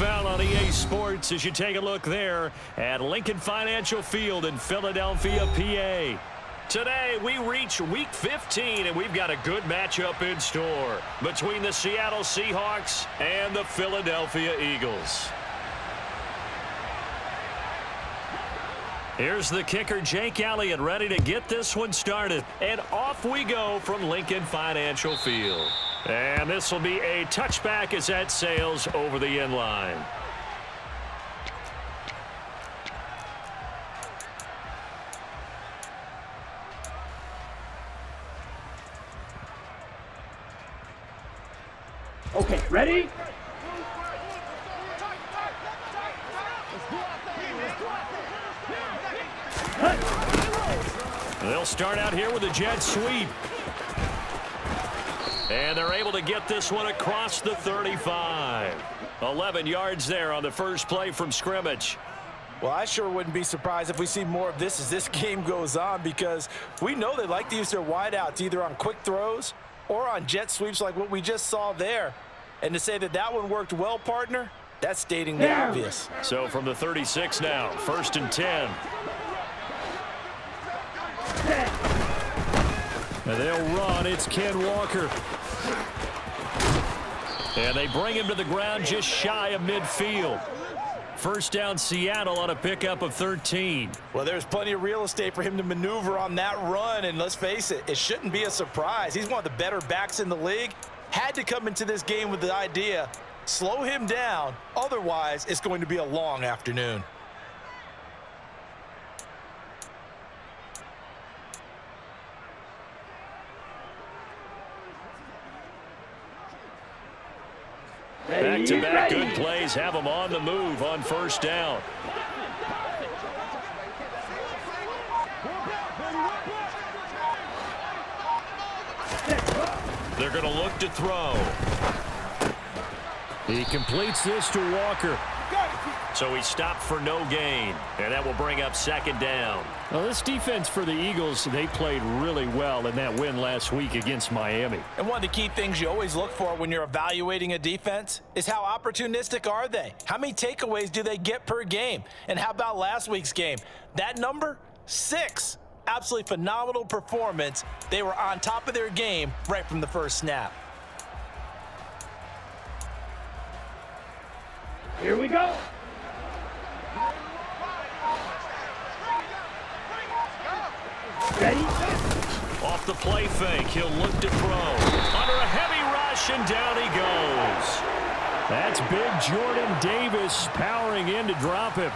NFL on EA Sports as you take a look there at Lincoln Financial Field in Philadelphia, PA. Today, we reach Week 15, and we've got a good matchup in store between the Seattle Seahawks and the Philadelphia Eagles. Here's the kicker, Jake Elliott, ready to get this one started. And off we go from Lincoln Financial Field. And this will be a touchback as that sails over the end line. Okay, ready? They'll start out here with a jet sweep. And they're able to get this one across the 35. 11 yards there on the first play from scrimmage. Well, I sure wouldn't be surprised if we see more of this as this game goes on, because we know they like to use their wideouts either on quick throws or on jet sweeps like what we just saw there. And to say that that one worked well, partner, that's stating the obvious. So from the 36 now, 1st and 10. And they'll run. It's Ken Walker. And they bring him to the ground just shy of midfield. First down, Seattle on a pickup of 13. Well, there's plenty of real estate for him to maneuver on that run, and let's face it, it shouldn't be a surprise. He's one of the better backs in the league. Had to come into this game with the idea, slow him down, otherwise it's going to be a long afternoon. Back-to-back good plays have them on the move on first down. They're going to look to throw. He completes this to Walker. So he stopped for no gain, and that will bring up 2nd down. Well, this defense for the Eagles, they played really well in that win last week against Miami. And one of the key things you always look for when you're evaluating a defense is how opportunistic are they? How many takeaways do they get per game? And how about last week's game? That number, 6. Absolutely phenomenal performance. They were on top of their game right from the first snap. Here we go. Ready? Off the play fake, he'll look to throw. Under a heavy rush, and down he goes. That's big Jordan Davis powering in to drop him.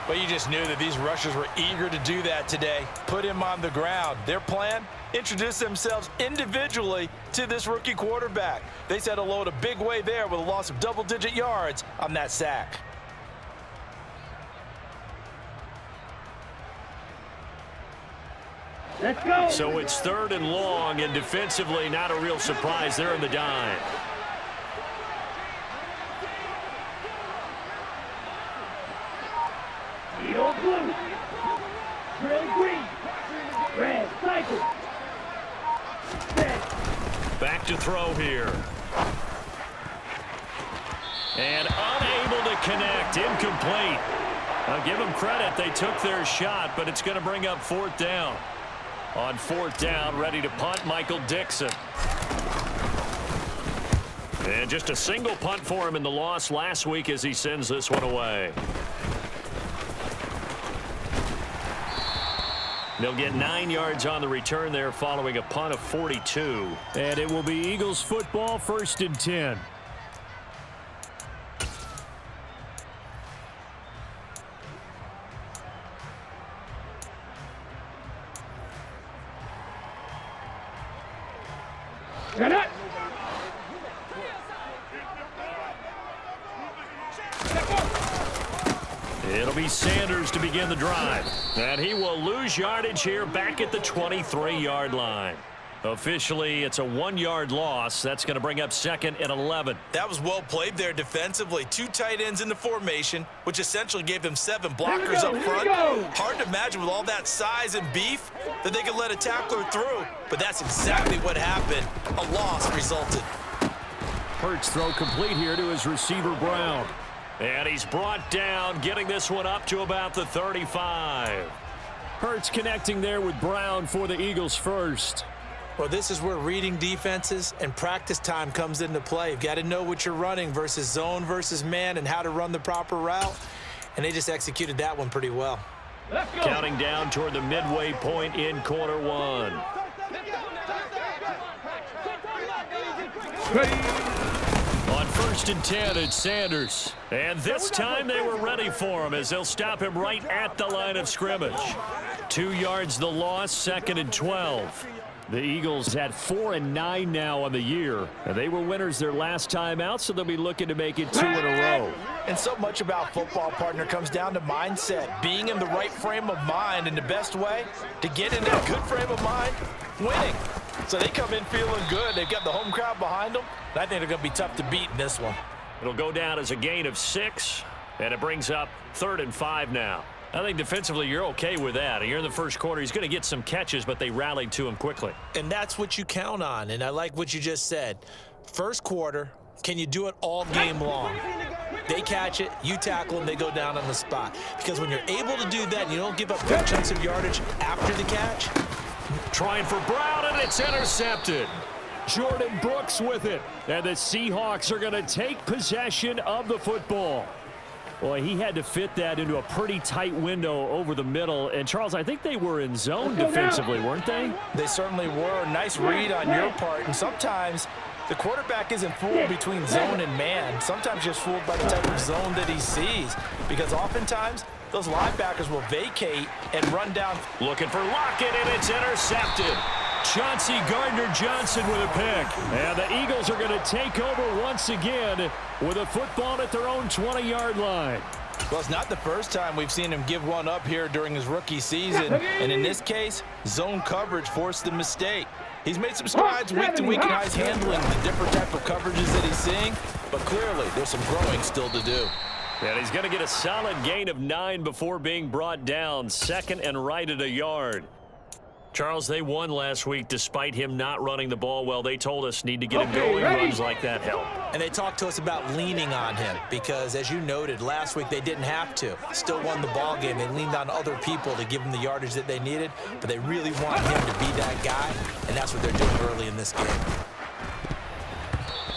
But you just knew that these rushers were eager to do that today. Put him on the ground. Their plan? Introduce themselves individually to this rookie quarterback. They said hello in a big way there with a loss of double-digit yards on that sack. Let's go. So it's 3rd and long, and defensively not a real surprise there in the dime. Yellow blue. Red green. Red cycle. Set. Back to throw here. And unable to connect. Incomplete. I'll give them credit. They took their shot, but it's going to bring up 4th down. On 4th down, ready to punt, Michael Dixon. And just a single punt for him in the loss last week as he sends this one away. They'll get 9 yards on the return there following a punt of 42. And it will be Eagles football, 1st and 10. Got it. It'll be Sanders to begin the drive. And he will lose yardage here back at the 23-yard line. Officially, it's a 1-yard loss. That's going to bring up 2nd and 11. That was well played there defensively. 2 tight ends in the formation, which essentially gave them 7 blockers up front. Hard to imagine with all that size and beef that they could let a tackler through. But that's exactly what happened. A loss resulted. Hurts throw complete here to his receiver, Brown. And he's brought down, getting this one up to about the 35. Hurts connecting there with Brown for the Eagles first. Well, this is where reading defenses and practice time comes into play. You've got to know what you're running versus zone versus man and how to run the proper route. And they just executed that one pretty well. Counting down toward the midway point in quarter one. On 1st and 10, it's Sanders. And this time they were ready for him as they'll stop him right at the line of scrimmage. 2 yards the loss, 2nd and 12. The Eagles had 4-9 now on the year. And they were winners their last time out, so they'll be looking to make it 2 in a row. And so much about football, partner, comes down to mindset. Being in the right frame of mind, and the best way to get in that good frame of mind, winning. So they come in feeling good. They've got the home crowd behind them. And I think they're going to be tough to beat in this one. It'll go down as a gain of 6, and it brings up 3rd and 5 now. I think defensively you're okay with that. You're in the first quarter. He's going to get some catches, but they rallied to him quickly. And that's what you count on, and I like what you just said. First quarter, can you do it all game long? They catch it, you tackle them, they go down on the spot. Because when you're able to do that and you don't give up big chunks of yardage after the catch. Trying for Brown, and it's intercepted. Jordan Brooks with it. And the Seahawks are going to take possession of the football. Well, he had to fit that into a pretty tight window over the middle. And, Charles, I think they were in zone defensively, weren't they? They certainly were. Nice read on your part. And sometimes the quarterback isn't fooled between zone and man. Sometimes just fooled by the type of zone that he sees. Because oftentimes those linebackers will vacate and run down. Looking for Lockett, and it's intercepted. Chauncey Gardner-Johnson with a pick. And the Eagles are going to take over once again with a football at their own 20-yard line. Well, it's not the first time we've seen him give one up here during his rookie season. And in this case, zone coverage forced the mistake. He's made some strides week to week in his handling the different type of coverages that he's seeing. But clearly, there's some growing still to do. And he's going to get a solid gain of 9 before being brought down. 2nd and right at a yard. Charles, they won last week despite him not running the ball well. They told us need to get him going. Runs like that help. And they talked to us about leaning on him because, as you noted, last week they didn't have to. Still won the ball game. They leaned on other people to give them the yardage that they needed, but they really want him to be that guy, and that's what they're doing early in this game.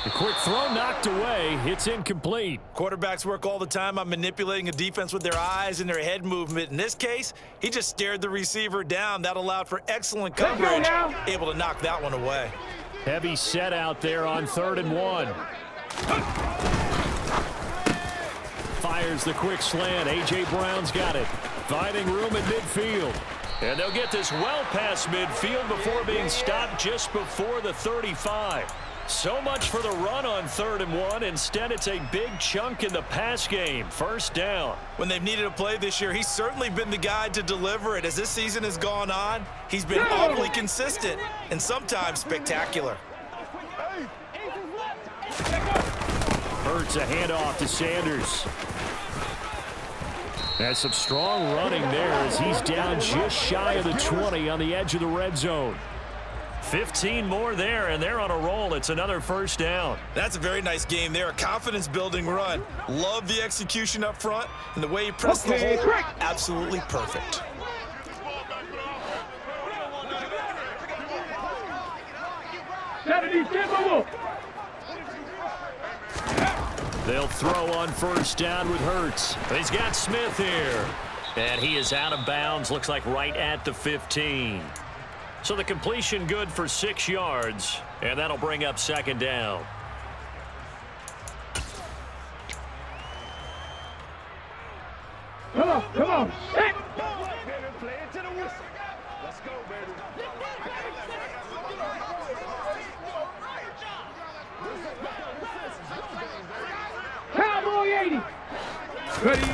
The quick throw knocked away. It's incomplete. Quarterbacks work all the time on manipulating a defense with their eyes and their head movement. In this case, he just stared the receiver down. That allowed for excellent coverage, able to knock that one away. Heavy set out there on 3rd and 1. Fires the quick slant. A.J. Brown's got it. Finding room in midfield. And they'll get this well past midfield before being stopped just before the 35. So much for the run on 3rd and 1. Instead, it's a big chunk in the pass game. 1st down. When they've needed a play this year, he's certainly been the guy to deliver it. As this season has gone on, he's been awfully consistent and sometimes spectacular. Hurts a handoff to Sanders. That's some strong running there as he's down just shy of the 20 on the edge of the red zone. 15 more there, and they're on a roll. It's another 1st down. That's a very nice game there. A confidence-building run. Love the execution up front, and the way he pressed the hole, absolutely perfect. They'll throw on 1st down with Hurts. He's got Smith here. And he is out of bounds, looks like right at the 15. So the completion good for 6 yards, and that'll bring up 2nd down. Come on, set. Cowboy 80. Ready.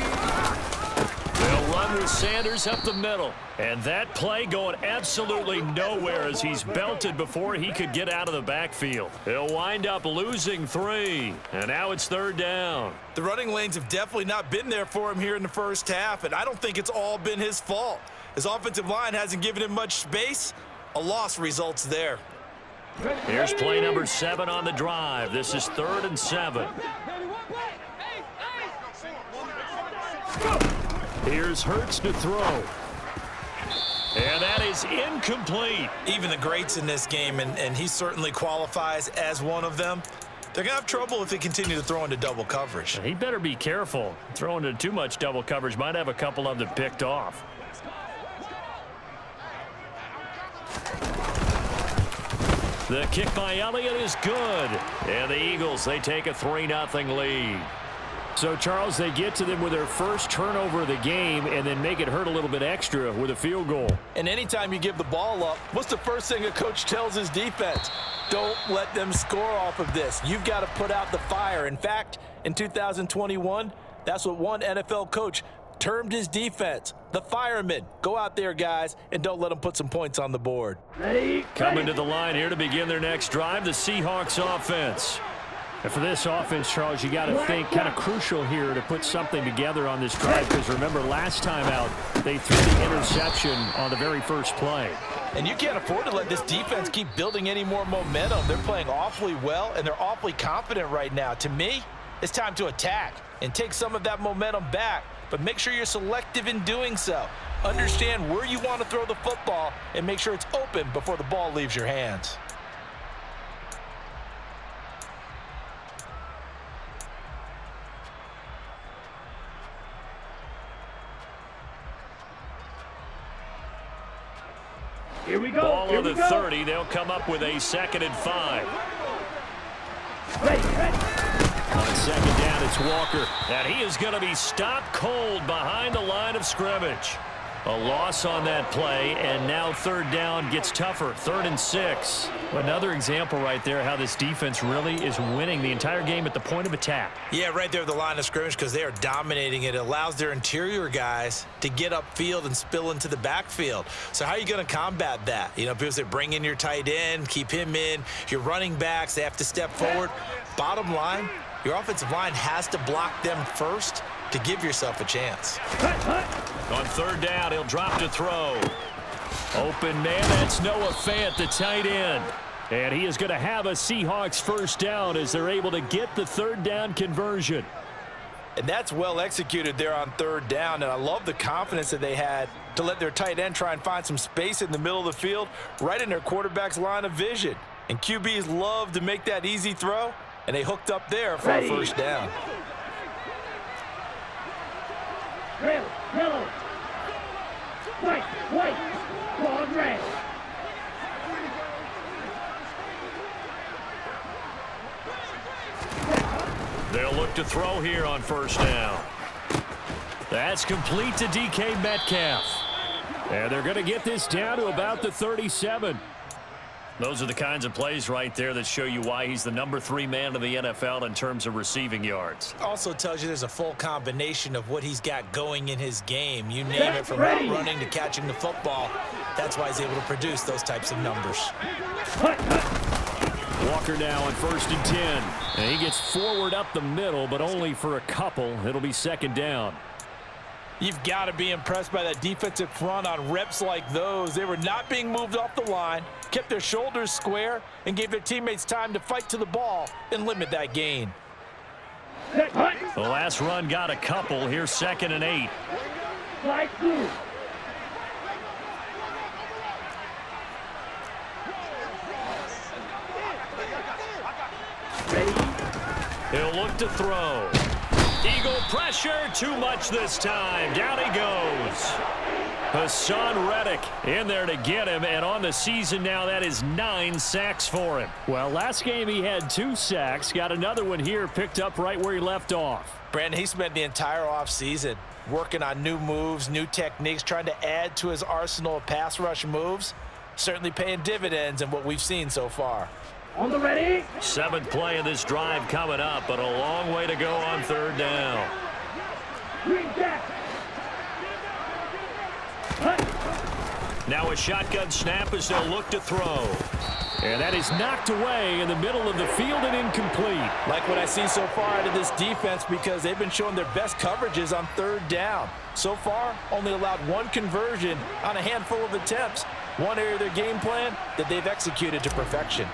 They'll run with Sanders up the middle. And that play going absolutely nowhere as he's belted before he could get out of the backfield. He'll wind up losing 3. And now it's 3rd down. The running lanes have definitely not been there for him here in the first half, and I don't think it's all been his fault. His offensive line hasn't given him much space. A loss results there. Here's play number 7 on the drive. This is 3rd and 7. Here's Hurts to throw. And that is incomplete. Even the greats in this game, and he certainly qualifies as one of them, they're going to have trouble if they continue to throw into double coverage. He better be careful. Throwing into too much double coverage might have a couple of them picked off. The kick by Elliott is good. And the Eagles, they take a 3-0 lead. So, Charles, they get to them with their first turnover of the game and then make it hurt a little bit extra with a field goal. And anytime you give the ball up, what's the first thing a coach tells his defense? Don't let them score off of this. You've got to put out the fire. In fact, in 2021, that's what one NFL coach termed his defense, the firemen. Go out there, guys, and don't let them put some points on the board. Coming to the line here to begin their next drive, the Seahawks offense. And for this offense, Charles, you got to think kind of crucial here to put something together on this drive, because remember last time out they threw the interception on the very first play. And you can't afford to let this defense keep building any more momentum. They're playing awfully well, and they're awfully confident right now. To me, it's time to attack and take some of that momentum back, but make sure you're selective in doing so. Understand where you want to throw the football and make sure it's open before the ball leaves your hands. Here we go. Ball Here on we the go. 30. They'll come up with a 2nd and 5. On 2nd down, it's Walker. And he is going to be stopped cold behind the line of scrimmage. A loss on that play, and now 3rd down gets tougher. 3rd and 6. Another example right there how this defense really is winning the entire game at the point of attack. Yeah, right there at the line of scrimmage, because they are dominating it. It allows their interior guys to get upfield and spill into the backfield. So how are you going to combat that? You know, people say bring in your tight end, keep him in. Your running backs, they have to step forward. Bottom line, your offensive line has to block them first to give yourself a chance. On 3rd down, he'll drop to throw. Open man, that's Noah Fant, the tight end. And he is going to have a Seahawks 1st down as they're able to get the 3rd down conversion. And that's well executed there on 3rd down, and I love the confidence that they had to let their tight end try and find some space in the middle of the field, right in their quarterback's line of vision. And QBs love to make that easy throw, and they hooked up there for a 1st down. Red, yellow, white, ball red. They'll look to throw here on 1st down. That's complete to DK Metcalf. And they're going to get this down to about the 37. Those are the kinds of plays right there that show you why he's the number 3 man in the NFL in terms of receiving yards. Also tells you there's a full combination of what he's got going in his game. You name it, from route running to catching the football. That's why he's able to produce those types of numbers. Walker now on 1st and 10. And he gets forward up the middle, but only for a couple. It'll be 2nd down. You've got to be impressed by that defensive front on reps like those. They were not being moved off the line, kept their shoulders square, and gave their teammates time to fight to the ball and limit that gain. The last run got a couple. Here's 2nd and 8. Like blue. He'll look to throw. Eagle pressure, too much this time. Down he goes. Hassan Reddick in there to get him, and on the season now, that is 9 sacks for him. Well, last game he had 2 sacks. Got another one here, picked up right where he left off. Brandon, he spent the entire offseason working on new moves, new techniques, trying to add to his arsenal of pass rush moves. Certainly paying dividends in what we've seen so far. On the ready. 7th play of this drive coming up, but a long way to go on 3rd down. Green jack. Now a shotgun snap as they'll look to throw. And that is knocked away in the middle of the field and incomplete. Like what I see so far out of this defense, because they've been showing their best coverages on 3rd down. So far, only allowed 1 conversion on a handful of attempts. One area of their game plan that they've executed to perfection.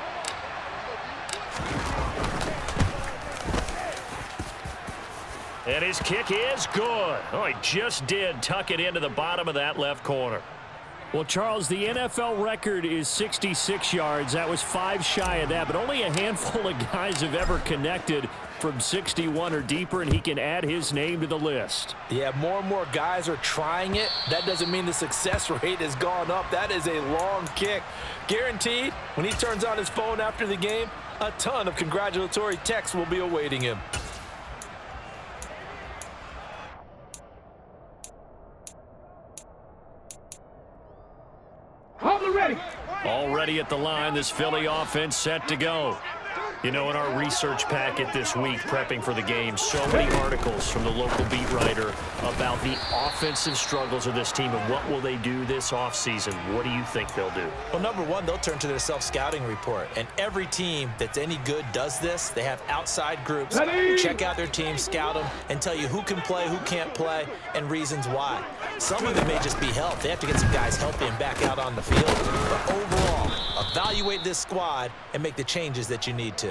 And his kick is good. Oh, he just did tuck it into the bottom of that left corner. Well, Charles, the NFL record is 66 yards. That was 5 shy of that, but only a handful of guys have ever connected from 61 or deeper, and he can add his name to the list. Yeah, more and more guys are trying it. That doesn't mean the success rate has gone up. That is a long kick. Guaranteed, when he turns on his phone after the game, a ton of congratulatory texts will be awaiting him. On the ready. Already at the line, this Philly offense set to go. You know, in our research packet this week, prepping for the game, so many articles from the local beat writer about the offensive struggles of this team and what will they do this offseason. What do you think they'll do? Well, number one, they'll turn to their self-scouting report. And every team that's any good does this. They have outside groups. Check out their team, scout them, and tell you who can play, who can't play, and reasons why. Some of it may just be health. They have to get some guys healthy and back out on the field. But overall, evaluate this squad and make the changes that you need to.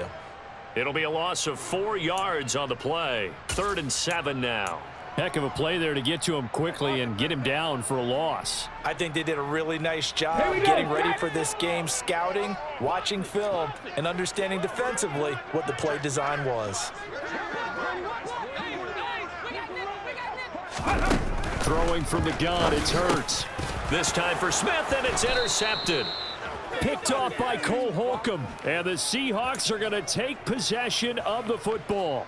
It'll be a loss of 4 yards on the play. 3rd and 7 now. Heck of a play there to get to him quickly and get him down for a loss. I think they did a really nice job getting ready for this game, scouting, watching film, and understanding defensively what the play design was. Throwing from the gun, it's Hurts. This time for Smith, and it's intercepted. Picked off by Cole Holcomb. And the Seahawks are going to take possession of the football.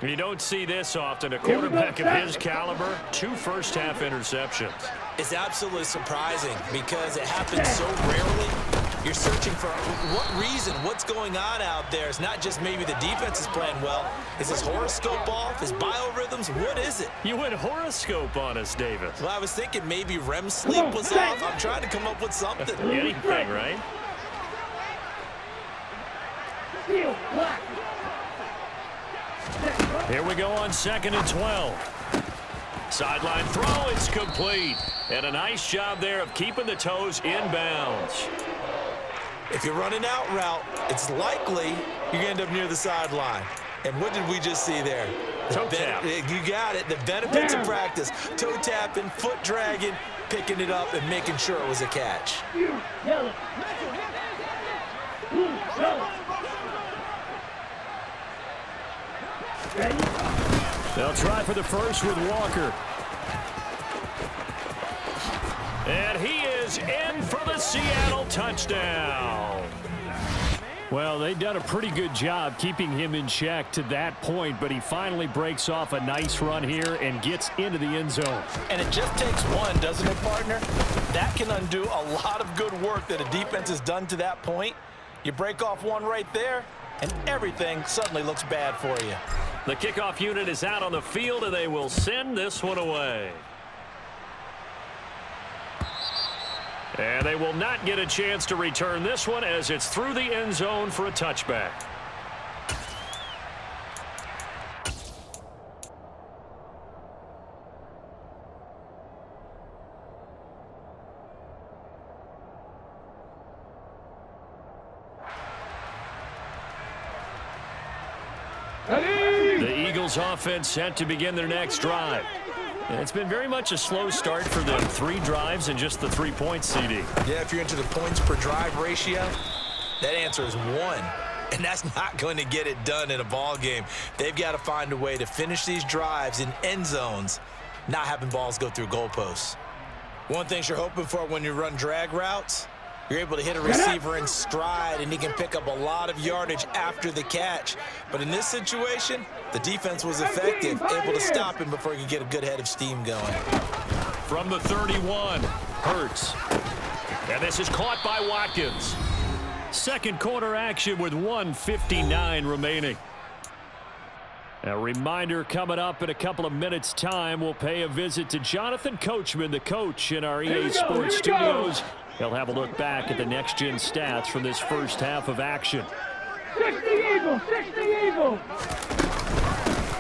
You don't see this often. A quarterback of his caliber, 2 first-half interceptions. It's absolutely surprising because it happens so rarely. You're searching for what reason, what's going on out there. It's not just maybe the defense is playing well. Is his horoscope off? His biorhythms? What is it? You went horoscope on us, Davis. Well, I was thinking maybe REM sleep was off. I'm trying to come up with something. Anything, right? Steel, black. Here we go on 2nd and 12. Sideline throw, it's complete. And a nice job there of keeping the toes in bounds. If you're running out route, it's likely you're going to end up near the sideline. And what did we just see there? Toe tap. You got it. The benefits of practice. Toe tapping, foot dragging, picking it up, and making sure it was a catch. Yellow. Blue, yellow. Ready? They'll try for the first with Walker. And he is in for the Seattle touchdown. Well, they've done a pretty good job keeping him in check to that point, but he finally breaks off a nice run here and gets into the end zone. And it just takes one, doesn't it, partner? That can undo a lot of good work that a defense has done to that point. You break off one right there, and everything suddenly looks bad for you. The kickoff unit is out on the field, and they will send this one away. And they will not get a chance to return this one as it's through the end zone for a touchback. The Eagles offense set to begin their next drive. And it's been very much a slow start for them. 3 drives and just the 3 points, CD. Yeah, if you're into the points per drive ratio, that answer is 1. And that's not going to get it done in a ball game. They've got to find a way to finish these drives in end zones, not having balls go through goalposts. One thing you're hoping for when you run drag routes, you're able to hit a receiver in stride, and he can pick up a lot of yardage after the catch. But in this situation, the defense was effective, able to stop him before he could get a good head of steam going. From the 31, Hurts. And this is caught by Watkins. Second quarter action with 1:59 remaining. A reminder coming up in a couple of minutes' time. We'll pay a visit to Jonathan Coachman, the coach in our EA Sports Studios. He'll have a look back at the next-gen stats from this first half of action. 60 Eagles, 60 Eagles.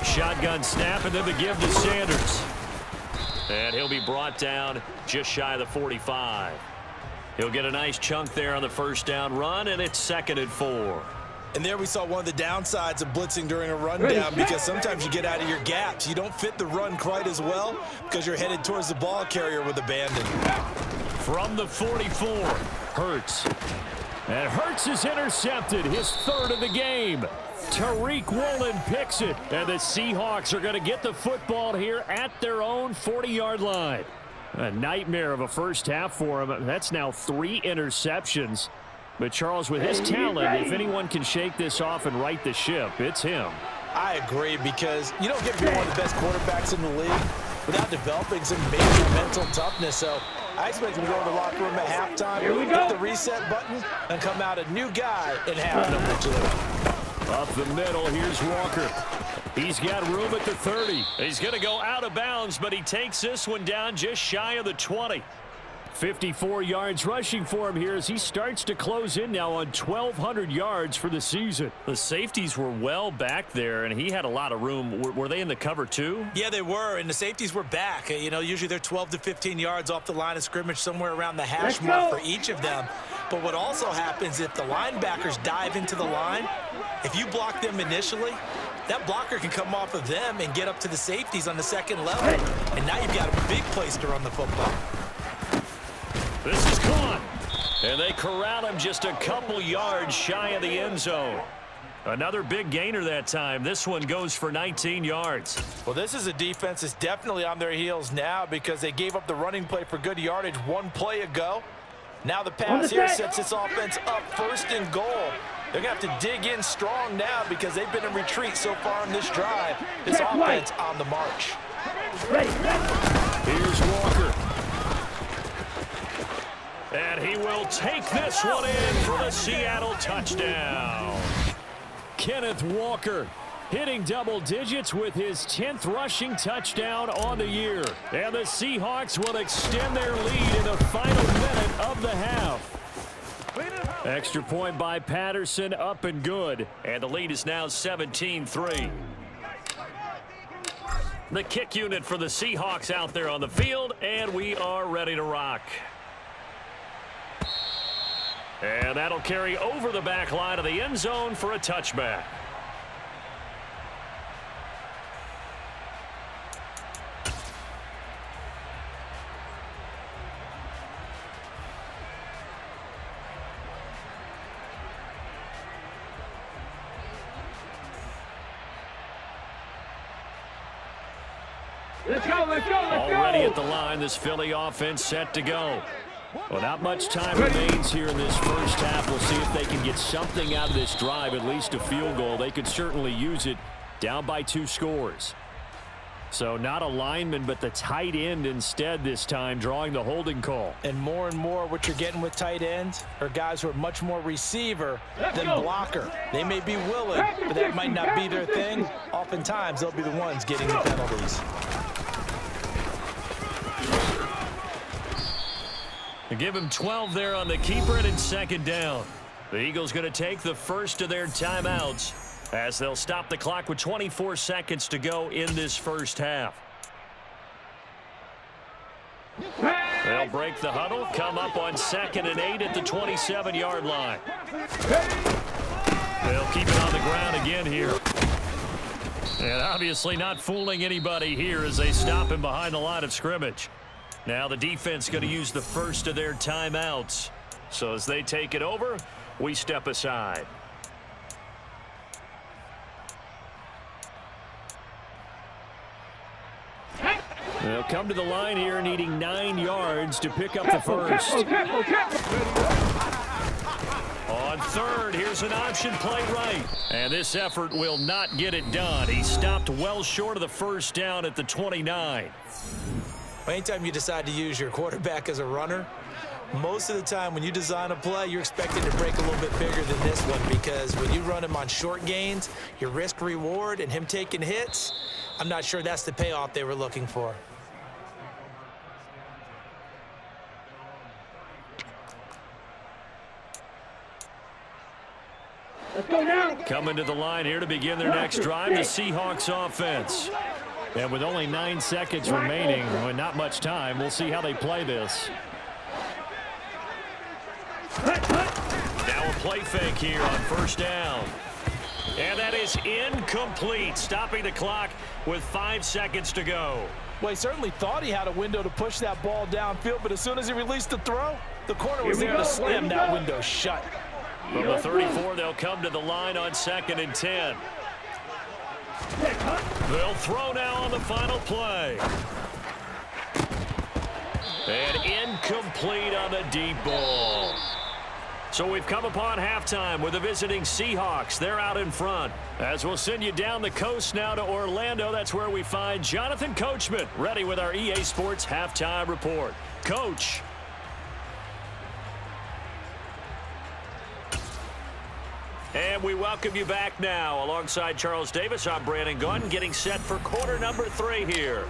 Shotgun snap, and then the give to Sanders. And he'll be brought down just shy of the 45. He'll get a nice chunk there on the first down run, and it's 2nd and 4. And there we saw one of the downsides of blitzing during a rundown, because sometimes you get out of your gaps. You don't fit the run quite as well because you're headed towards the ball carrier with abandon. From the 44, Hurts. And Hurts is intercepted, his third of the game. Tariq Woolen picks it, and the Seahawks are going to get the football here at their own 40-yard line. A nightmare of a first half for him. That's now 3 interceptions. But, Charles, with his talent, if anyone can shake this off and right the ship, it's him. I agree, because you don't get to be one of the best quarterbacks in the league without developing some major mental toughness. So I expect him to go to the locker room at halftime, hit the reset button, and come out a new guy in half number 2. Up the middle, here's Walker. He's got room at the 30. He's going to go out of bounds, but he takes this one down just shy of the 20. 54 yards rushing for him here as he starts to close in now on 1,200 yards for the season. The safeties were well back there, and he had a lot of room. Were they in the cover too? Yeah, they were, and the safeties were back. You know, usually they're 12 to 15 yards off the line of scrimmage, somewhere around the hash mark for each of them. But what also happens, if the linebackers dive into the line, if you block them initially, that blocker can come off of them and get up to the safeties on the second level. And now you've got a big place to run the football. This is caught. And they corral him just a couple yards shy of the end zone. Another big gainer that time. This one goes for 19 yards. Well, this is a defense that's definitely on their heels now, because they gave up the running play for good yardage one play ago. Now the pass here sets this offense up 1st and goal. They're going to have to dig in strong now because they've been in retreat so far in this drive. This offense on the march. Here's Walker. And he will take this one in for the Seattle touchdown. Kenneth Walker hitting double digits with his 10th rushing touchdown on the year. And the Seahawks will extend their lead in the final minute of the half. Extra point by Patterson, up and good. And the lead is now 17-3. The kick unit for the Seahawks out there on the field, and we are ready to rock. And that'll carry over the back line of the end zone for a touchback. Let's go, let's go, let's go. Already at the line, this Philly offense set to go. Well, not much time remains here in this first half. We'll see if they can get something out of this drive, at least a field goal. They could certainly use it, down by 2 scores. So not a lineman, but the tight end instead this time, drawing the holding call. And more what you're getting with tight ends are guys who are much more receiver than blocker. They may be willing, but that might not be their thing. Oftentimes, they'll be the ones getting the penalties. They give him 12 there on the keeper, and it's 2nd down. The Eagles going to take the first of their timeouts as they'll stop the clock with 24 seconds to go in this first half. They'll break the huddle, come up on 2nd and 8 at the 27-yard line. They'll keep it on the ground again here. And obviously not fooling anybody here as they stop him behind the line of scrimmage. Now the defense going to use the first of their timeouts. So as they take it over, we step aside. They'll come to the line here needing 9 yards to pick up the first. On 3rd, here's an option play right. And this effort will not get it done. He stopped well short of the first down at the 29. Anytime you decide to use your quarterback as a runner, most of the time when you design a play, you're expected to break a little bit bigger than this one, because when you run him on short gains, your risk reward and him taking hits, I'm not sure that's the payoff they were looking for. Let's go now. Coming to the line here to begin their next drive, the Seahawks offense. And with only 9 seconds remaining, and not much time, we'll see how they play this. Now a play fake here on first down. And that is incomplete, stopping the clock with 5 seconds to go. Well, he certainly thought he had a window to push that ball downfield, but as soon as he released the throw, the corner was there to slam that window shut. From the 34, they'll come to the line on 2nd and 10. They'll throw now on the final play. And incomplete on the deep ball. So we've come upon halftime with the visiting Seahawks. They're out in front. As we'll send you down the coast now to Orlando, that's where we find Jonathan Coachman ready with our EA Sports halftime report. Coach. And we welcome you back now. Alongside Charles Davis, I'm Brandon Gunn, getting set for quarter number 3 here.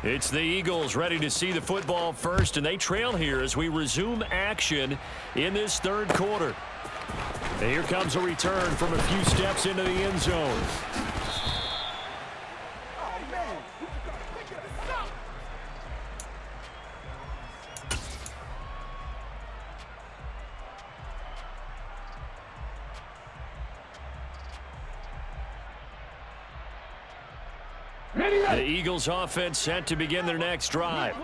It's the Eagles ready to see the football first, and they trail here as we resume action in this third quarter. And here comes a return from a few steps into the end zone. The Eagles offense set to begin their next drive.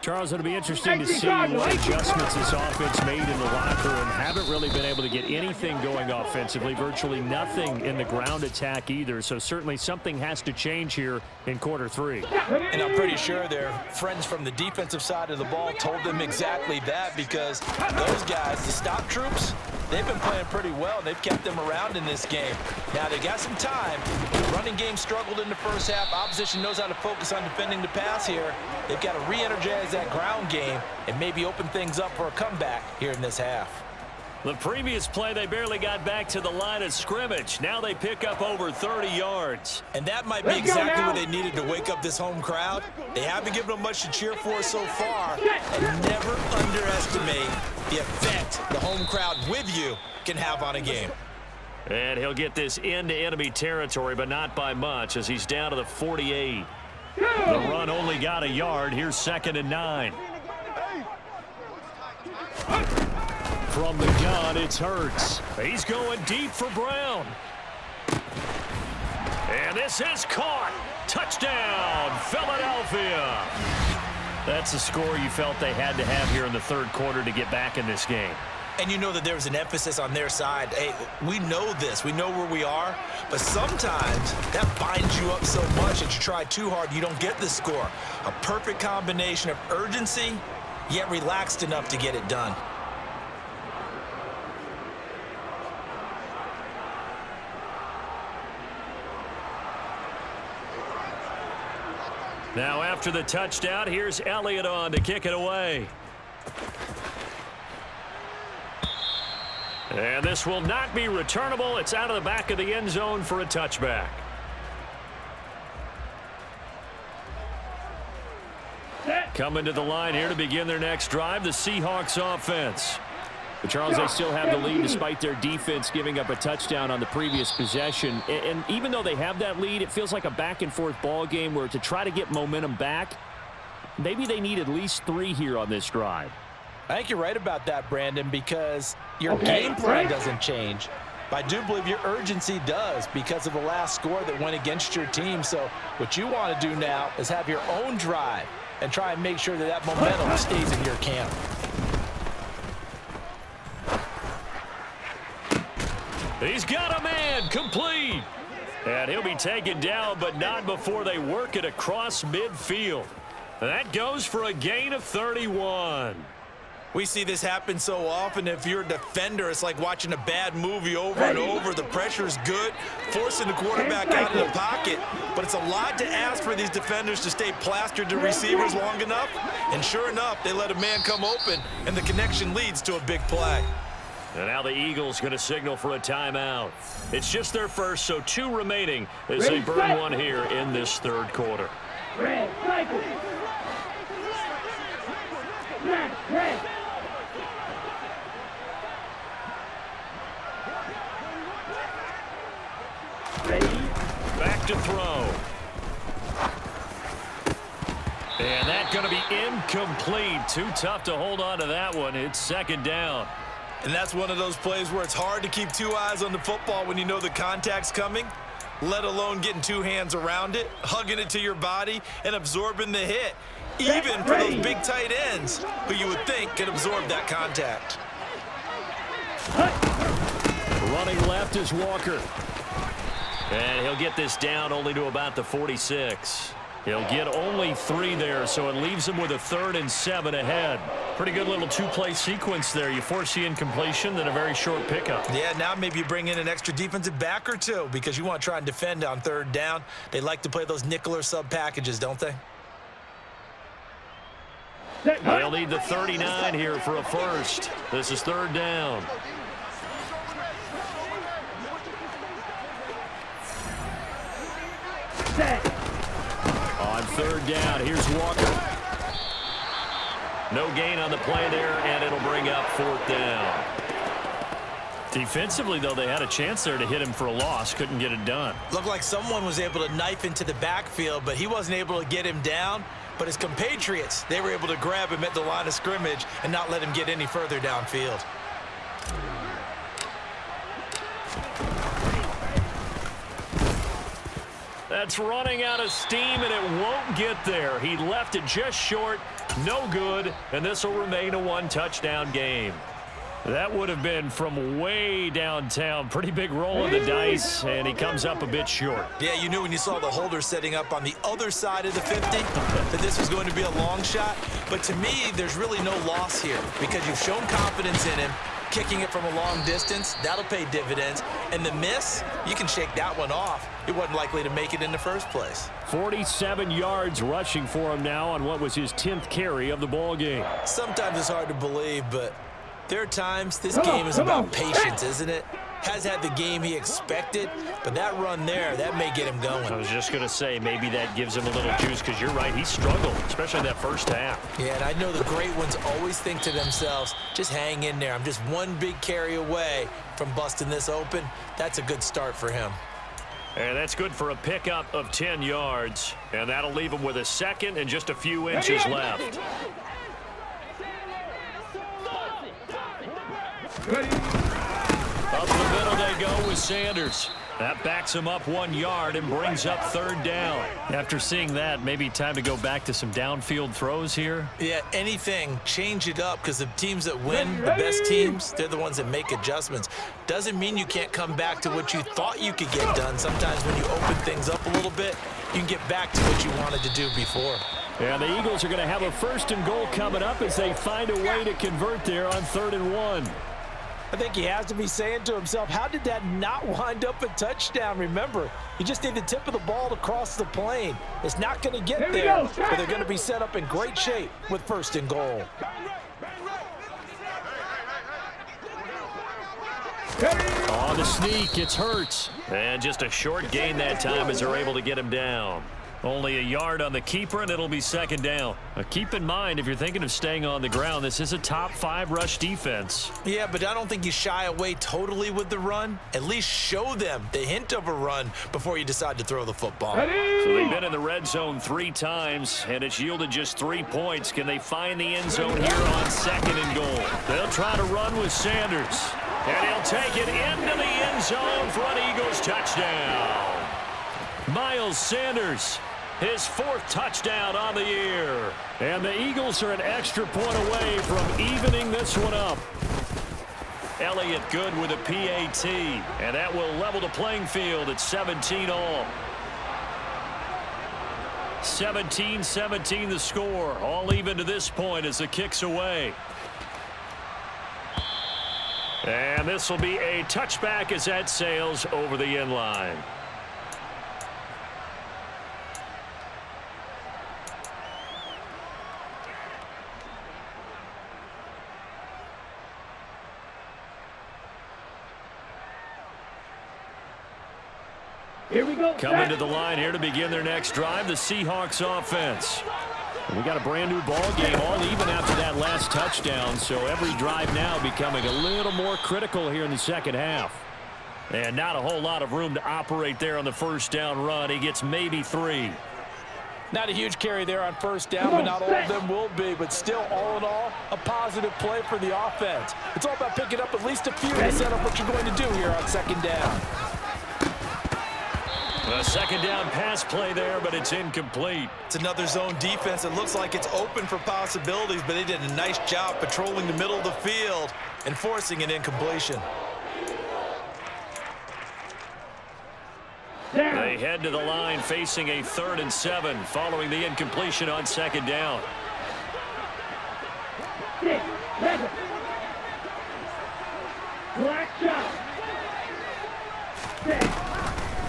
Charles, it'll be interesting to see what adjustments this offense made in the locker room. Haven't really been able to get anything going offensively, virtually nothing in the ground attack either. So certainly something has to change here in quarter 3. And I'm pretty sure their friends from the defensive side of the ball told them exactly that, because those guys, the stop troops, they've been playing pretty well. They've kept them around in this game. Now they got some time. The running game struggled in the first half. Opposition knows how to focus on defending the pass here. They've got to re-energize that ground game and maybe open things up for a comeback here in this half. The previous play, they barely got back to the line of scrimmage. Now they pick up over 30 yards. And that might be exactly what they needed to wake up this home crowd. They haven't given them much to cheer for so far. And never underestimate the effect the home crowd with you can have on a game. And he'll get this into enemy territory, but not by much, as he's down to the 48. The run only got a yard. Here's 2nd and 9. From the gun, it's Hurts. He's going deep for Brown. And this is caught. Touchdown, Philadelphia. That's the score you felt they had to have here in the third quarter to get back in this game. And you know that there was an emphasis on their side. Hey, we know this. We know where we are. But sometimes that binds you up so much that you try too hard, you don't get the score. A perfect combination of urgency, yet relaxed enough to get it done. Now after the touchdown, here's Elliott on to kick it away. And this will not be returnable. It's out of the back of the end zone for a touchback. Coming to the line here to begin their next drive, the Seahawks offense. But Charles, they still have the lead despite their defense giving up a touchdown on the previous possession. And even though they have that lead, it feels like a back-and-forth ball game where to try to get momentum back, maybe they need at least 3 here on this drive. I think you're right about that, Brandon, because your game plan doesn't change. But I do believe your urgency does because of the last score that went against your team. So what you want to do now is have your own drive and try and make sure that that momentum stays in your camp. He's got a man, complete. And he'll be taken down, but not before they work it across midfield. That goes for a gain of 31. We see this happen so often. If you're a defender, it's like watching a bad movie over and over. The pressure's good, forcing the quarterback out of the pocket. But it's a lot to ask for these defenders to stay plastered to receivers long enough. And sure enough, they let a man come open, and the connection leads to a big play. And now the Eagles going to signal for a timeout. It's just their first, so 2 remaining as they burn one here in this third quarter. Back to throw. And that's going to be incomplete. Too tough to hold on to that one. It's 2nd down. And that's one of those plays where it's hard to keep two eyes on the football when you know the contact's coming, let alone getting two hands around it, hugging it to your body, and absorbing the hit, even for those big tight ends who you would think could absorb that contact. Running left is Walker. And he'll get this down only to about the 46. He'll get only 3 there, so it leaves him with a 3rd and 7 ahead. Pretty good little two-play sequence there. You force the incompletion, then a very short pickup. Yeah, now maybe you bring in an extra defensive back or two because you want to try and defend on 3rd down. They like to play those nickel or sub packages, don't they? They'll need the 39 here for a first. This is 3rd down. On 3rd down, here's Walker. No gain on the play there, and it'll bring up 4th down. Defensively, though, they had a chance there to hit him for a loss. Couldn't get it done. Looked like someone was able to knife into the backfield, but he wasn't able to get him down. But his compatriots, they were able to grab him at the line of scrimmage and not let him get any further downfield. That's running out of steam, and it won't get there. He left it just short, no good, and this will remain a 1-touchdown game. That would have been from way downtown. Pretty big roll of the dice, and he comes up a bit short. Yeah, you knew when you saw the holder setting up on the other side of the 50 that this was going to be a long shot. But to me, there's really no loss here because you've shown confidence in him. Kicking it from a long distance, that'll pay dividends. And the miss, you can shake that one off. It wasn't likely to make it in the first place. 47 yards rushing for him now on what was his 10th carry of the ball game. Sometimes it's hard to believe, but there are times this game is about patience, isn't it? Has had the game he expected, but that run there, that may get him going. I was just going to say, maybe that gives him a little juice because you're right, he struggled, especially that first half. Yeah, and I know the great ones always think to themselves, just hang in there. I'm just one big carry away from busting this open. That's a good start for him. And that's good for a pickup of 10 yards, and that'll leave him with a 2nd and just a few inches left. Up the middle they go with Sanders. That backs him up 1 yard and brings up 3rd down. After seeing that, maybe time to go back to some downfield throws here. Yeah, anything, change it up because the teams that win, the best teams, they're the ones that make adjustments. Doesn't mean you can't come back to what you thought you could get done. Sometimes when you open things up a little bit, you can get back to what you wanted to do before. And the Eagles are going to have a 1st and goal coming up as they find a way to convert there on 3rd and 1. I think he has to be saying to himself, how did that not wind up a touchdown? Remember, you just need the tip of the ball to cross the plane. It's not going to get there, but they're going to be set up in great shape with 1st and goal. On the sneak, it's Hurts. And just a short gain that time as they're able to get him down. Only a yard on the keeper, and it'll be 2nd down. Now, keep in mind, if you're thinking of staying on the ground, this is a top 5 rush defense. Yeah, but I don't think you shy away totally with the run. At least show them the hint of a run before you decide to throw the football. So they've been in the red zone 3 times, and it's yielded just 3 points. Can they find the end zone here on 2nd and goal? They'll try to run with Sanders. And he'll take it into the end zone for an Eagles touchdown. Miles Sanders, his 4th touchdown on the year. And the Eagles are an extra point away from evening this one up. Elliott good with a PAT, and that will level the playing field at 17 all. 17-17 the score, all even to this point as the kick's away. And this will be a touchback as that sails over the end line. Here we go. Coming to the line here to begin their next drive, the Seahawks offense. We got a brand new ball game all even after that last touchdown, so every drive now becoming a little more critical here in the 2nd half. And not a whole lot of room to operate there on the 1st down run. He gets maybe 3. Not a huge carry there on first down, but not all of them will be. But still, all in all, a positive play for the offense. It's all about picking up at least a few to set up what you're going to do here on second down. A second down pass play there, but it's incomplete. It's another zone defense. It looks like it's open for possibilities, but they did a nice job patrolling the middle of the field and forcing an incompletion. They head to the line facing a 3rd and 7 following the incompletion on second down.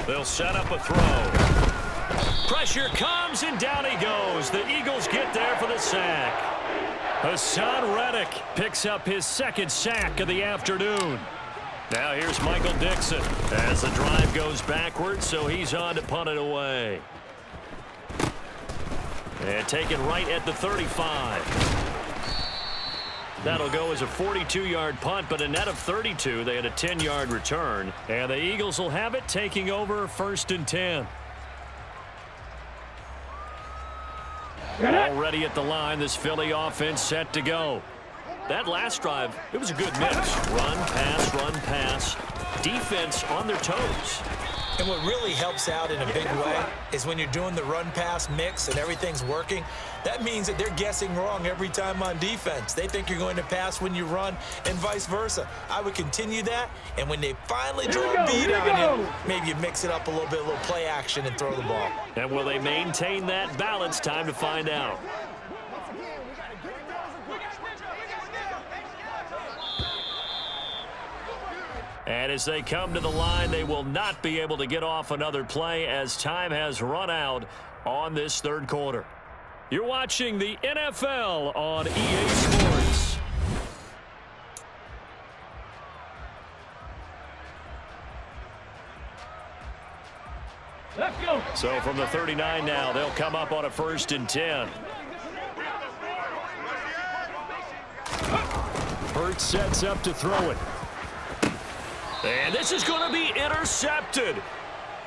They'll set up a throw. Pressure comes and down he goes. The Eagles get there for the sack. Hassan Reddick picks up his 2nd sack of the afternoon. Now here's Michael Dixon as the drive goes backwards, so he's on to punt it away. And taken right at the 35. That'll go as a 42-yard punt, but a net of 32. They had a 10-yard return, and the Eagles will have it, taking over 1st and 10. Already at the line, this Philly offense set to go. That last drive, it was a good mix. Run, pass. Defense on their toes. And what really helps out in a big way is when you're doing the run-pass mix and everything's working, that means that they're guessing wrong every time on defense. They think you're going to pass when you run and vice versa. I would continue that, and when they finally draw a beat on you, maybe you mix it up a little bit, a little play action, and throw the ball. And will they maintain that balance? Time to find out. And as they come to the line, they will not be able to get off another play as time has run out on this 3rd quarter. You're watching the NFL on EA Sports. Let's go. So from the 39 now, they'll come up on a 1st and 10. Hurts sets up to throw it. And this is going to be intercepted.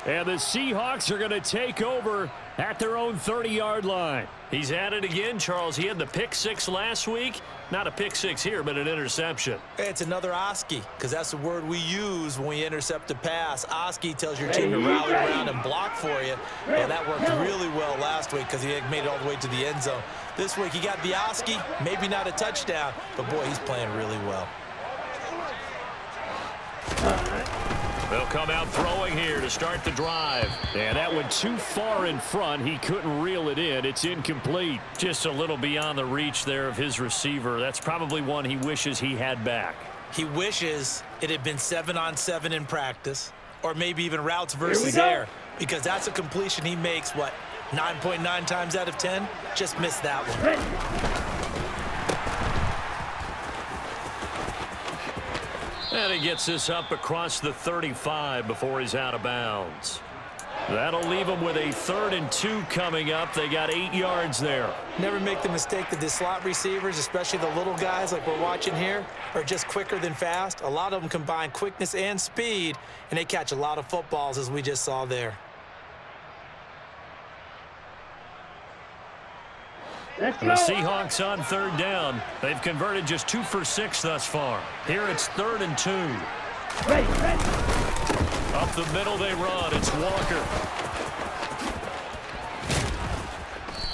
And the Seahawks are going to take over at their own 30-yard line. He's at it again, Charles. He had the pick 6 last week. Not a pick 6 here, but an interception. It's another OSCE, because that's the word we use when we intercept a pass. OSCE tells your team to rally around and block for you. Well, that worked really well last week because he had made it all the way to the end zone. This week he got the OSCE, maybe not a touchdown, but boy, he's playing really well. They'll come out throwing here to start the drive. And that went too far in front. He couldn't reel it in. It's incomplete. Just a little beyond the reach there of his receiver. That's probably one he wishes he had back. He wishes it had been 7-on-7 in practice, or maybe even routes versus air, because that's a completion he makes, 9.9 times out of 10? Just missed that one. And he gets this up across the 35 before he's out of bounds. That'll leave them with a 3rd and 2 coming up. They got 8 yards there. Never make the mistake that the slot receivers, especially the little guys like we're watching here, are just quicker than fast. A lot of them combine quickness and speed, and they catch a lot of footballs, as we just saw there. Let's The go. Seahawks on 3rd down. They've converted just 2 for 6 thus far. Here it's 3rd and 2. Ready. Up the middle they run. It's Walker.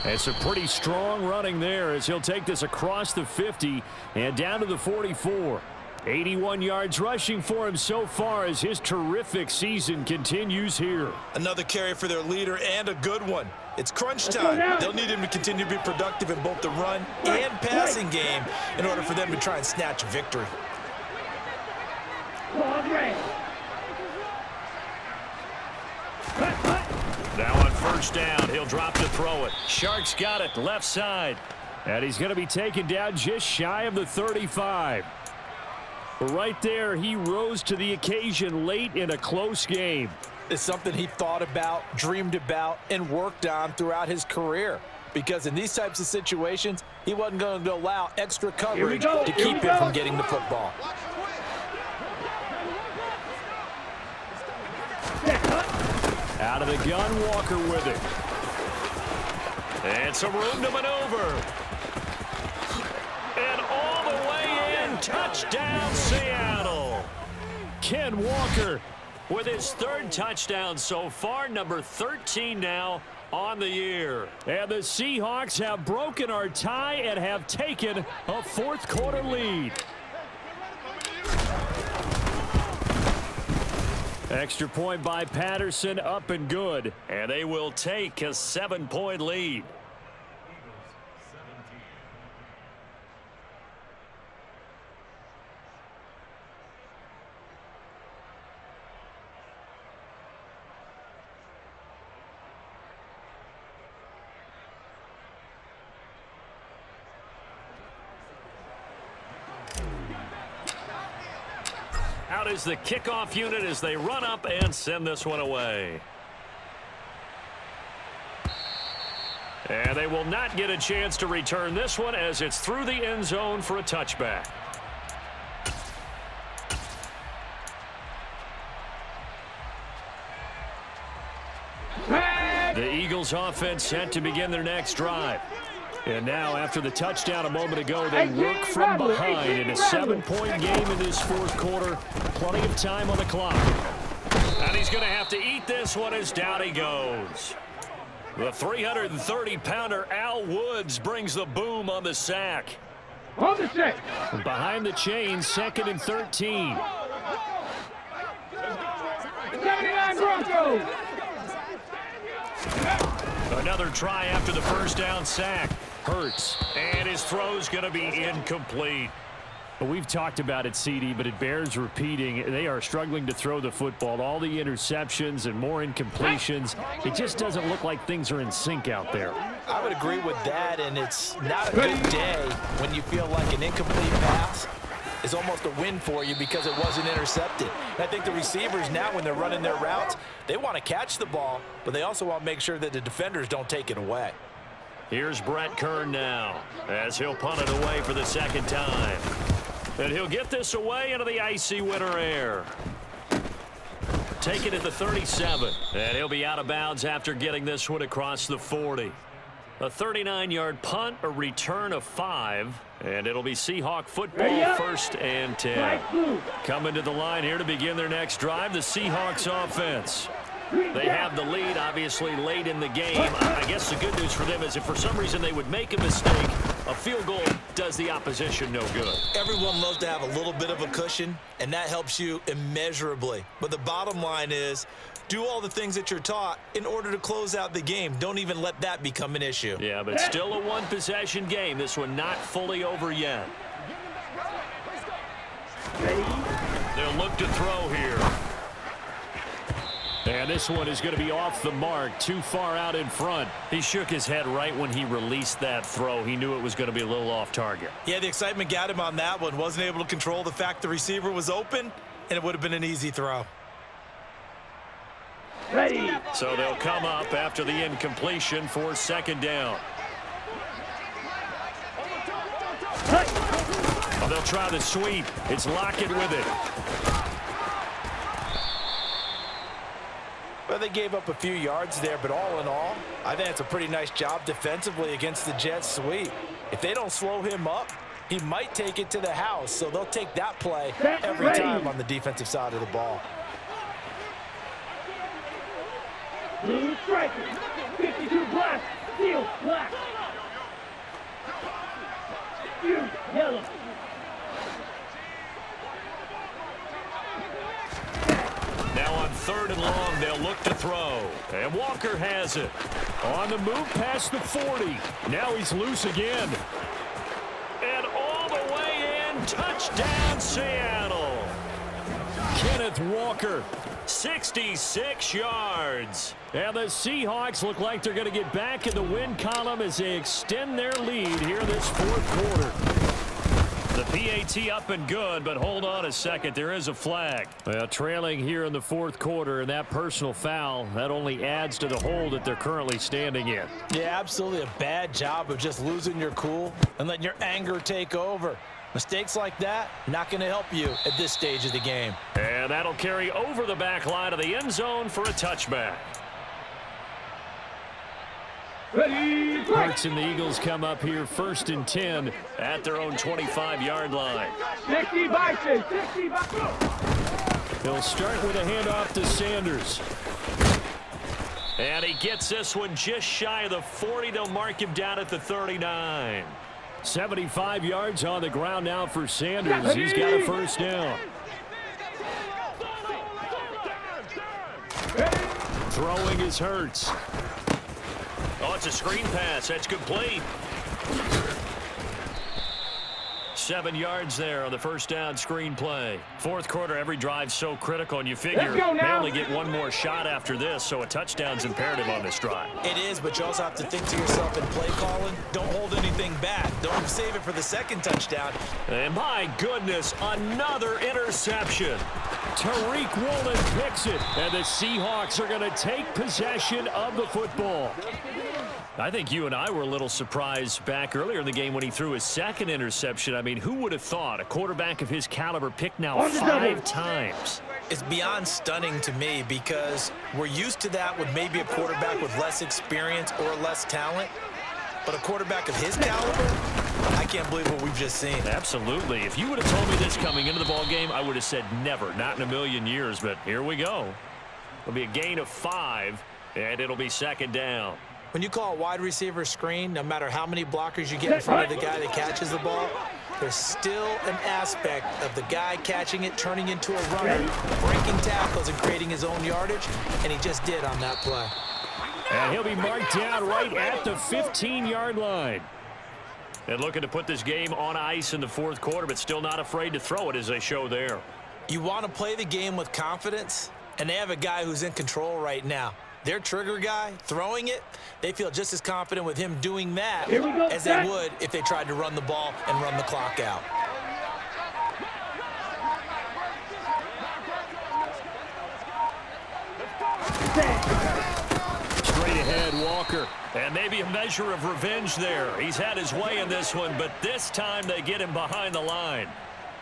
It's a pretty strong running there as he'll take this across the 50 and down to the 44. 81 yards rushing for him so far as his terrific season continues here. Another carry for their leader, and a good one. It's crunch time. They'll need him to continue to be productive in both the run and passing game in order for them to try and snatch a victory. Now on 1st down, he'll drop to throw it. Sharks got it, left side. And he's going to be taken down just shy of the 35. But right there, he rose to the occasion late in a close game. It's something he thought about, dreamed about, and worked on throughout his career. Because in these types of situations, he wasn't going to allow extra coverage to keep him from getting the football. Out of the gun, Walker with it. And some room to maneuver. And all the way in. Touchdown, Seattle. Ken Walker with his third touchdown so far, number 13 now on the year. And the Seahawks have broken our tie and have taken a fourth-quarter lead. Extra point by Patterson, up and good. And they will take a 7-point lead. Out is the kickoff unit as they run up and send this one away. And they will not get a chance to return this one as it's through the end zone for a touchback. The Eagles offense set to begin their next drive. And now, after the touchdown a moment ago, they work from behind in a 7-point game in this fourth quarter. Plenty of time on the clock. And he's going to have to eat this one as down he goes. The 330-pounder Al Woods brings the boom on the sack. On the sack. Behind the chains, 2nd and 13. 79 Broncos. Another try after the first down sack. Hurts, and his throw's going to be incomplete. We've talked about it, CD, but it bears repeating. They are struggling to throw the football. All the interceptions and more incompletions. It just doesn't look like things are in sync out there. I would agree with that, and it's not a good day when you feel like an incomplete pass is almost a win for you because it wasn't intercepted. And I think the receivers now, when they're running their routes, they want to catch the ball, but they also want to make sure that the defenders don't take it away. Here's Brett Kern now as he'll punt it away for the second time. And he'll get this away into the icy winter air. Take it at the 37. And he'll be out of bounds after getting this one across the 40. A 39-yard punt, a return of 5. And it'll be Seahawk football, 1st and 10. Coming to the line here to begin their next drive, the Seahawks offense. They have the lead, obviously, late in the game. I guess the good news for them is if for some reason they would make a mistake, a field goal does the opposition no good. Everyone loves to have a little bit of a cushion, and that helps you immeasurably. But the bottom line is, do all the things that you're taught in order to close out the game. Don't even let that become an issue. Yeah, but still a one-possession game. This one not fully over yet. They'll look to throw here. And this one is going to be off the mark, too far out in front. He shook his head right when he released that throw. He knew it was going to be a little off target. Yeah, the excitement got him on that one. Wasn't able to control the fact the receiver was open, and it would have been an easy throw. Ready. So they'll come up after the incompletion for 2nd down. Oh, they'll try the sweep. It's Lockett with it. Well, they gave up a few yards there, but all in all, I think it's a pretty nice job defensively against the Jets sweep. If they don't slow him up, he might take it to the house, so they'll take that play every time on the defensive side of the ball. Blue striker. 52 black. Steel black. You yellow. Now on 3rd and long, they'll look to throw. And Walker has it. On the move past the 40. Now he's loose again. And all the way in. Touchdown, Seattle. Kenneth Walker. 66 yards. And the Seahawks look like they're going to get back in the win column as they extend their lead here this fourth quarter. The PAT up and good, but hold on a second. There is a flag. Well, trailing here in the fourth quarter, and that personal foul, that only adds to the hole that they're currently standing in. Yeah, absolutely a bad job of just losing your cool and letting your anger take over. Mistakes like that, not going to help you at this stage of the game. And that'll carry over the back line of the end zone for a touchback. Ready, Hurts and the Eagles come up here 1st and 10 At their own 25-yard line. 60 boxes, 60 boxes. They'll start with a handoff to Sanders. And he gets this one just shy of the 40. They'll mark him down at the 39. 75 yards on the ground now for Sanders. He's got a first down. Throwing is Hurts. Oh, it's a screen pass. That's complete. 7 yards there on the first down screen play. Fourth quarter, every drive so critical, and you figure they only get one more shot after this, so a touchdown's imperative on this drive. It is, but you also have to think to yourself in play calling, don't hold anything back. Don't save it for the second touchdown. And my goodness, another interception. Tariq Woolen picks it, and the Seahawks are going to take possession of the football. I think you and I were a little surprised back earlier in the game when he threw his second interception. I mean, who would have thought a quarterback of his caliber picked now 5 times? It's beyond stunning to me because we're used to that with maybe a quarterback with less experience or less talent. But a quarterback of his caliber, I can't believe what we've just seen. Absolutely. If you would have told me this coming into the ball game, I would have said never, not in a million years. But here we go. It'll be a gain of 5, and it'll be second down. When you call a wide receiver screen, no matter how many blockers you get in front of the guy that catches the ball, there's still an aspect of the guy catching it, turning into a runner, breaking tackles and creating his own yardage, and he just did on that play. And he'll be marked down right at the 15-yard line. And looking to put this game on ice in the fourth quarter, but still not afraid to throw it as they show there. You want to play the game with confidence, and they have a guy who's in control right now. Their trigger guy throwing it, they feel just as confident with him doing that as they would if they tried to run the ball and run the clock out. Straight ahead, Walker. And maybe a measure of revenge there. He's had his way in this one, but this time they get him behind the line.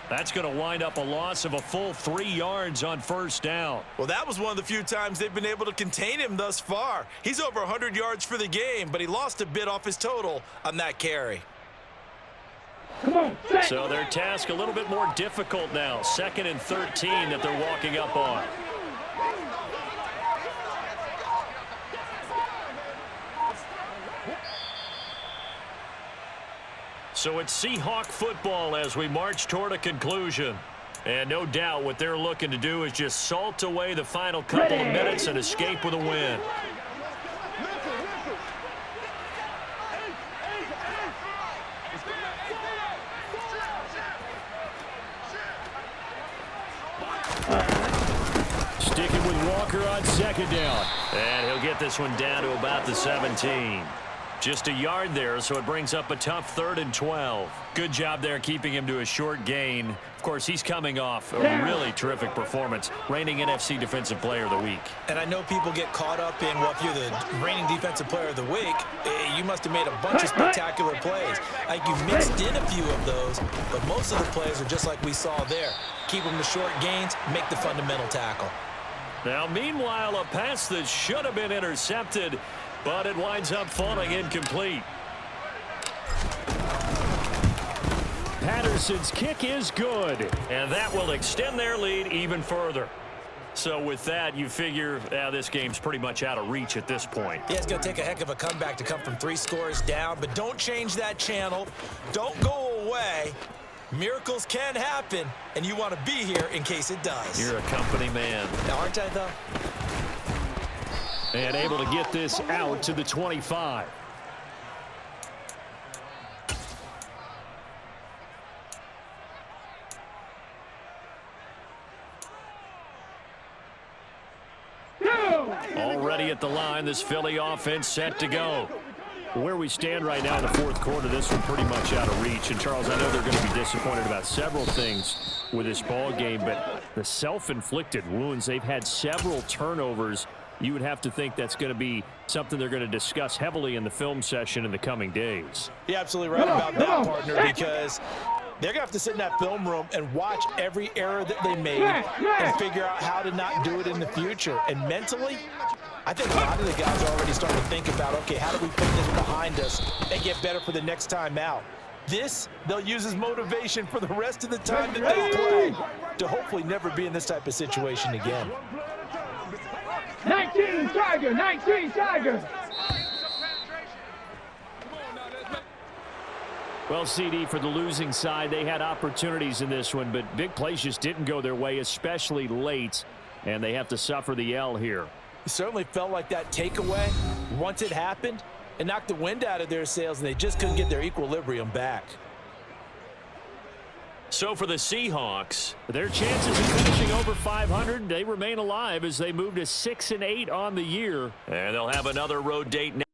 That's going to wind up a loss of a full 3 yards on first down. Well, that was one of the few times they've been able to contain him thus far. He's over 100 yards for the game, but he lost a bit off his total on that carry. So their task a little bit more difficult now. 2nd and 13 that they're walking up on. So it's Seahawk football as we march toward a conclusion. And no doubt what they're looking to do is just salt away the final couple of minutes and escape with a win. Sticking with Walker on second down. And he'll get this one down to about the 17. Just a yard there, so it brings up a tough 3rd and 12. Good job there keeping him to a short gain. Of course, he's coming off a really terrific performance, reigning NFC Defensive Player of the Week. And I know people get caught up in, well, if you're the reigning Defensive Player of the Week, you must have made a bunch of spectacular plays. I think you mixed in a few of those, but most of the plays are just like we saw there. Keep them to short gains, make the fundamental tackle. Now, meanwhile, a pass that should have been intercepted, but it winds up falling incomplete. Patterson's kick is good. And that will extend their lead even further. So with that, you figure this game's pretty much out of reach at this point. Yeah, it's going to take a heck of a comeback to come from 3 scores down, but don't change that channel. Don't go away. Miracles can happen, and you want to be here in case it does. You're a company man. Now, aren't I, though? And able to get this out to the 25. Already at the line, this Philly offense set to go. Where we stand right now in the fourth quarter, this one pretty much out of reach. And, Charles, I know they're going to be disappointed about several things with this ball game, but the self-inflicted wounds, they've had several turnovers. You would have to think that's going to be something they're going to discuss heavily in the film session in the coming days. You're absolutely right about that, partner, because they're going to have to sit in that film room and watch every error that they made and figure out how to not do it in the future. And mentally, I think a lot of the guys are already starting to think about, okay, how do we put this behind us and get better for the next time out? This, they'll use as motivation for the rest of the time that they play to hopefully never be in this type of situation again. 19 Tiger, 19 Tiger. Well, CD, for the losing side, they had opportunities in this one, but big plays just didn't go their way, especially late, and they have to suffer the L here. It certainly felt like that takeaway, once it happened, it knocked the wind out of their sails, and they just couldn't get their equilibrium back. So for the Seahawks, Their chances of finishing over 500, they remain alive as they move to 6-8 on the year. and they'll have another road date next.